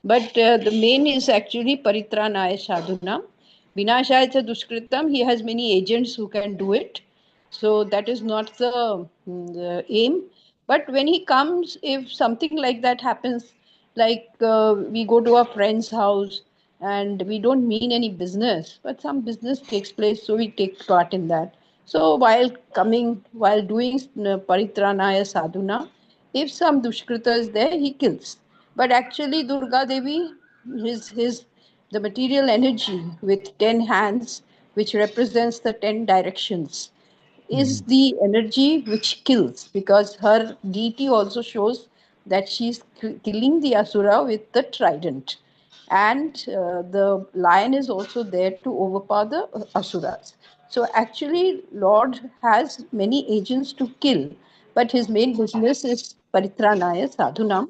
Speaker 10: But the main is actually Paritranaya Sadhuna Vinashaya cha Dushkritam. He has many agents who can do it. So that is not the aim. But when he comes, if something like that happens, like we go to a friend's house and we don't mean any business, but some business takes place, so we take part in that. So while doing Paritranaya Sadhuna, if some Dushkrita is there, he kills. But actually, Durga Devi, the material energy with 10 hands, which represents the 10 directions, is the energy which kills, because her deity also shows that she's killing the asura with the trident. And the lion is also there to overpower the asuras. So actually, Lord has many agents to kill, but his main business is Paritranaya Sadhunam,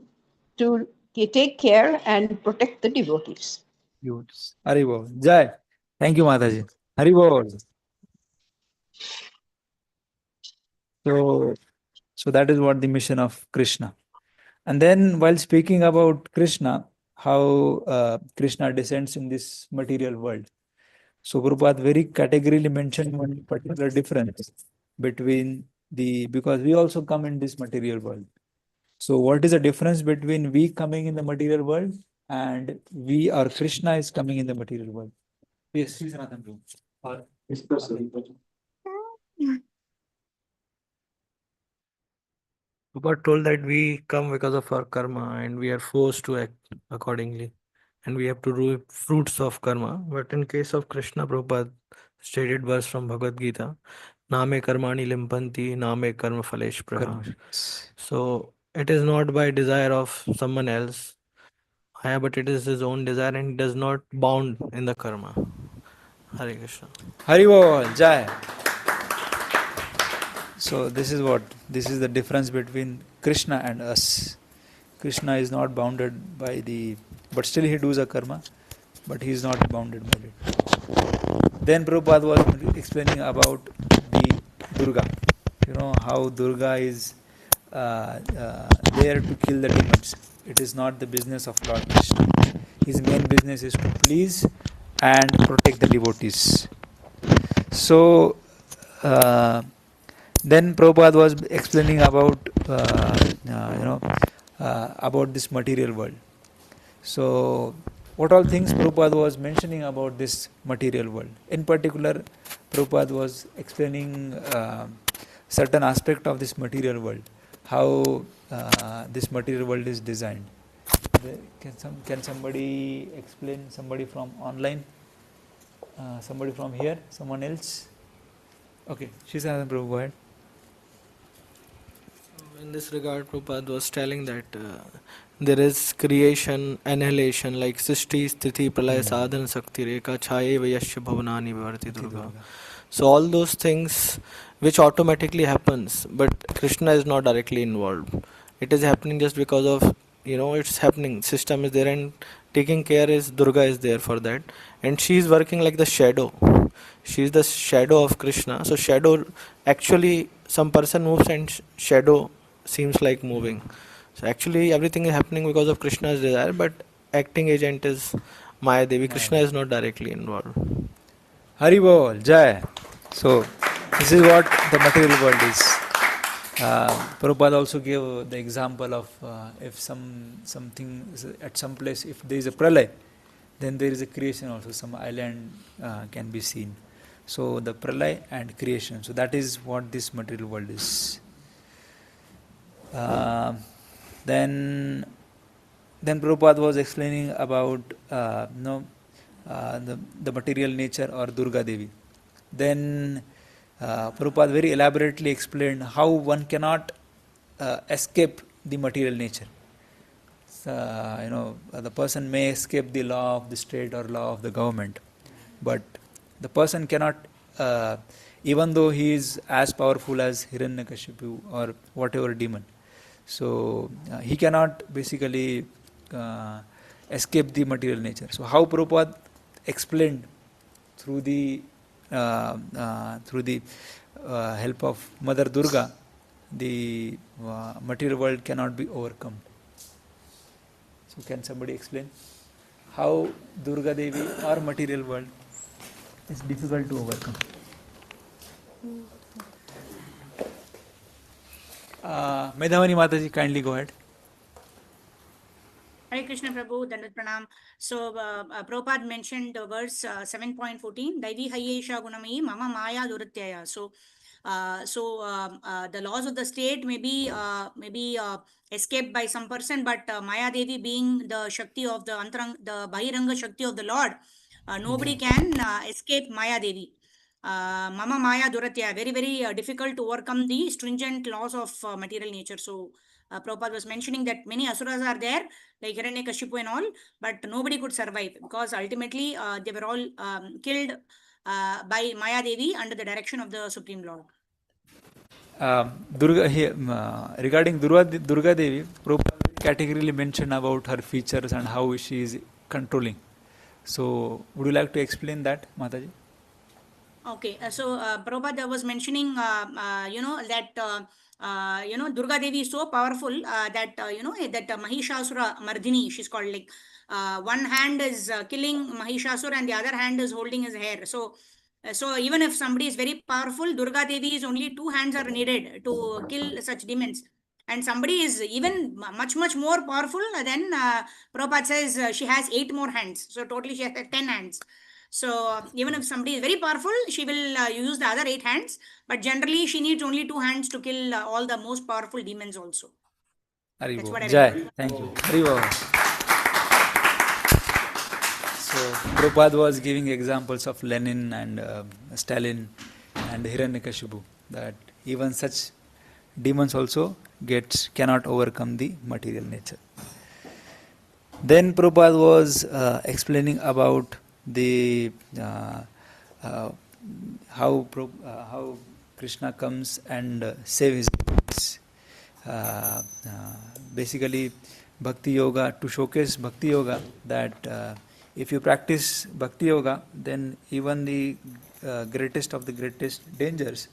Speaker 10: to take care and protect the devotees.
Speaker 3: Haribol. Jai. Thank you, Mataji. Haribol. So that is what the mission of Krishna. And then while speaking about Krishna, how Krishna descends in this material world. So Prabhupada very categorically mentioned one particular difference between because we also come in this material world. So what is the difference between we coming in the material world and we or Krishna is coming in the material world? Yes,
Speaker 9: Prabhupada told that we come because of our karma and we are forced to act accordingly. And we have to do fruits of karma. But in case of Krishna, Prabhupada stated verse from Bhagavad Gita, Name karmani limpanti, name karma phalesh praha. So it is not by desire of someone else, but it is his own desire and does not bound in the karma. Hare Krishna.
Speaker 3: Haribol, Jai. So this is the difference between Krishna and us. Krishna is not bounded by but still he does a karma, but he is not bounded by it. Then Prabhupada was explaining about the Durga. You know how Durga is there to kill the demons. It is not the business of Lord Krishna. His main business is to please and protect the devotees. So then Prabhupada was explaining about about this material world. So what all things Prabhupada was mentioning about this material world. In particular, Prabhupada was explaining certain aspect of this material world, how this material world is designed. Can somebody explain? Somebody from online? Somebody from here? Someone else? Okay, Shishanath Prabhu, go ahead.
Speaker 9: In this regard, Prabhupada was telling that there is creation, annihilation, like Srishti, Sthiti, Pralaya, Sadhana, Sakti, Reka, Chaye, Vayashya, Bhavanani, Bharati, Durga. So all those things which automatically happens, but Krishna is not directly involved. It is happening just because of, it's happening. System is there and taking care is Durga is there for that. And she is working like the shadow. She is the shadow of Krishna. So shadow, actually some person moves and shadow seems like moving. So actually everything is happening because of Krishna's desire, but acting agent is Maya Devi. Krishna is not directly involved.
Speaker 3: Haribol, Jai. So this is what the material world is. Prabhupada also gave the example of if something is at some place, if there is a pralay, then there is a creation also. Some island can be seen. So the pralay and creation. So that is what this material world is. Then Prabhupada was explaining about the material nature or Durga Devi. Then Prabhupada very elaborately explained how one cannot escape the material nature. The person may escape the law of the state or law of the government, but the person cannot, even though he is as powerful as Hiranyakashipu or whatever demon. So he cannot basically escape the material nature. So how Prabhupada explained through the help of Mother Durga, the material world cannot be overcome. So can somebody explain how Durga Devi or material world is difficult to overcome? Medhavani Mataji, kindly go ahead.
Speaker 11: Hare Krishna Prabhu, Dandat Pranam. So Prabhupada mentioned verse 7.14, Daivi Hayesha Gunamayi Mama Maya Duratyaya. So the laws of the state may be escaped by some person, but Maya Devi being the Shakti of the Bahiranga Shakti of the Lord, nobody can escape Maya Devi. Mama Maya Duratya, very, very difficult to overcome the stringent laws of material nature. So Prabhupada was mentioning that many asuras are there, like Hiranyakashipu and all, but nobody could survive because ultimately they were all killed by Maya Devi under the direction of the Supreme Lord.
Speaker 3: Regarding Durga Devi, Prabhupada categorically mentioned about her features and how she is controlling. So, would you like to explain that, Mataji?
Speaker 11: Okay, so Prabhupada was mentioning, that Durga Devi is so powerful that that Mahishasura Mardini, she's called, like one hand is killing Mahishasura and the other hand is holding his hair. So even if somebody is very powerful, Durga Devi is only 2 hands are needed to kill such demons. And somebody is even much more powerful, then Prabhupada says she has 8 more hands. So totally she has 10 hands. So even if somebody is very powerful, she will use the other 8 hands. But generally, she needs only 2 hands to kill all the most powerful demons also. That's what I remember.
Speaker 3: Thank you. So Prabhupada was giving examples of Lenin and Stalin and Hiranyakashipu, that even such demons also cannot overcome the material nature. Then Prabhupada was explaining about the how Krishna comes and save his devotees. Basically, Bhakti Yoga, to showcase Bhakti Yoga, that if you practice Bhakti Yoga, then even the greatest of the greatest dangers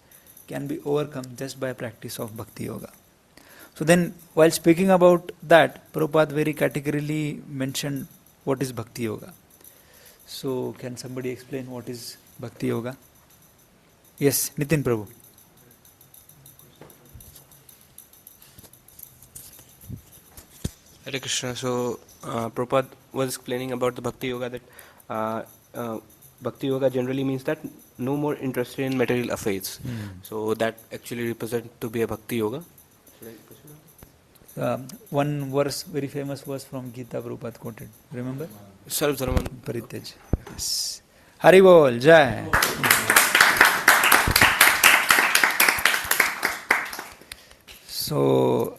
Speaker 3: can be overcome just by practice of Bhakti Yoga. So then, while speaking about that, Prabhupada very categorically mentioned what is Bhakti Yoga. So, can somebody explain what is Bhakti Yoga? Yes, Nitin Prabhu.
Speaker 9: Hare Krishna. So, Prabhupada was explaining about the Bhakti Yoga, that Bhakti Yoga generally means that no more interested in material affairs. So, that actually represents to be a Bhakti Yoga.
Speaker 3: One verse, very famous verse from Gita, Prabhupada quoted. Remember?
Speaker 9: Sarv Dharman
Speaker 3: Parityaj. Yes. Hari Bol, Jai. So,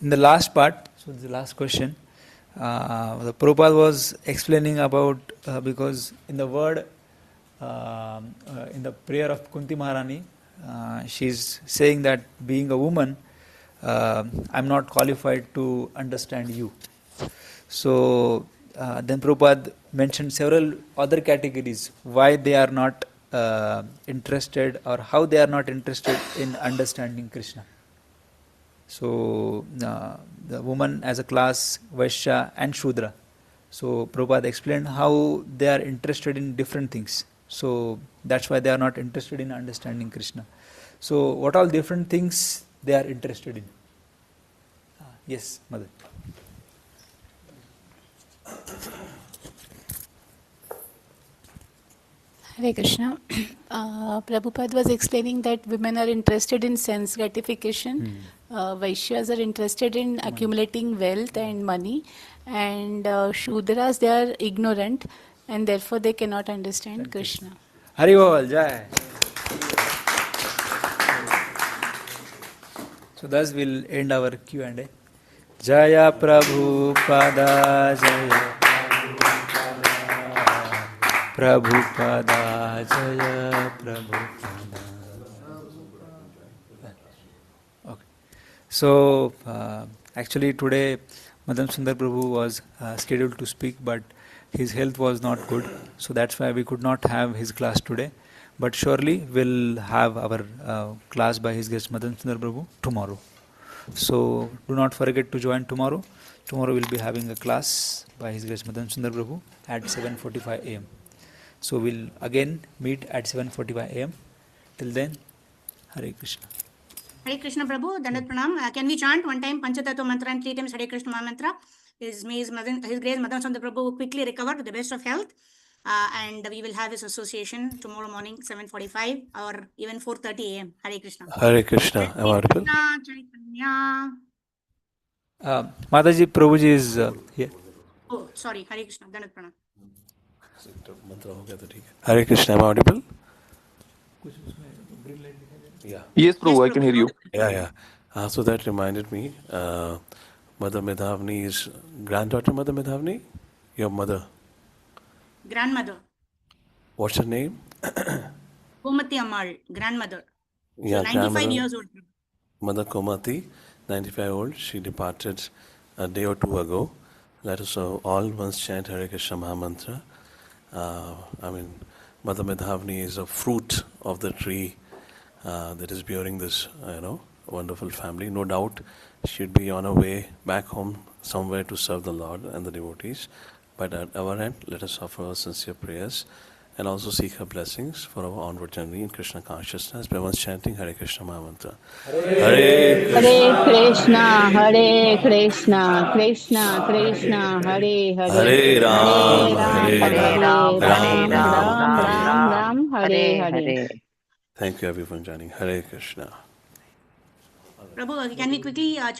Speaker 3: in the last part, so the last question, the Prabhupada was explaining about, because in the word, in the prayer of Kunti Maharani, she's saying that being a woman, I'm not qualified to understand you. So then Prabhupada mentioned several other categories, why they are not interested or how they are not interested in understanding Krishna. So the woman as a class, Vaishya and Shudra. So Prabhupada explained how they are interested in different things. So that's why they are not interested in understanding Krishna. So what all different things they are interested in? Yes, Mother.
Speaker 12: Hare Krishna. Prabhupada was explaining that women are interested in sense gratification, Vaishyas are interested in accumulating wealth and money, and Shudras, they are ignorant and therefore they cannot understand Krishna.
Speaker 3: Hari Bol, Jai. So thus we'll end our Q&A. Jaya Prabhupada, Jaya Prabhupada, Jaya Prabhupada. Okay. So actually today Madan Sundar Prabhu was scheduled to speak, but his health was not good, so that's why we could not have his class today. But surely we'll have our class by his guest Madan Sundar Prabhu tomorrow. So do not forget to join tomorrow. Tomorrow we'll be having a class by his grace Madan Sundar Prabhu at 7:45 a.m. So we'll again meet at 7:45 a.m. Till then, Hare Krishna.
Speaker 11: Hare Krishna Prabhu, Dandat Pranam. Can we chant one time Panchatattva mantra and 3 times Hare Krishna mantra? His grace Madan Sundar Prabhu will quickly recover to the best of health. And we will have his association tomorrow morning, 7:45 or even 4:30 a.m. Hare Krishna.
Speaker 13: Hare Krishna. Am I audible?
Speaker 3: Mataji Prabhuji is here.
Speaker 11: Oh, sorry. Hare Krishna. Dandat Pranam.
Speaker 13: Hare Krishna. Am I audible? Yeah.
Speaker 14: Yes, Prabhu, I can hear you.
Speaker 13: Yeah. So that reminded me, Mother Medhavni's granddaughter, Mother Medhavni, your mother.
Speaker 11: Grandmother.
Speaker 13: What's her name?
Speaker 11: Komati Ammal, grandmother.
Speaker 13: Yeah,
Speaker 11: 95 years old.
Speaker 13: Mother Komati, 95 old. She departed a day or two ago. Let us all once chant Hare Krishna Mahamantra. Mother Medhavni is a fruit of the tree that is bearing this, wonderful family. No doubt she'd be on her way back home somewhere to serve the Lord and the devotees. But at our end, let us offer our sincere prayers and also seek her blessings for our onward journey in Krishna consciousness by once chanting Hare Krishna Mahamantra.
Speaker 7: Hare Krishna, Hare Krishna, Krishna Krishna, Hare Hare,
Speaker 13: Hare Ram, Hare
Speaker 7: Ram, Ram, Hare Hare.
Speaker 13: Thank you everyone for joining. Hare Krishna.
Speaker 11: Prabhu, can we quickly chant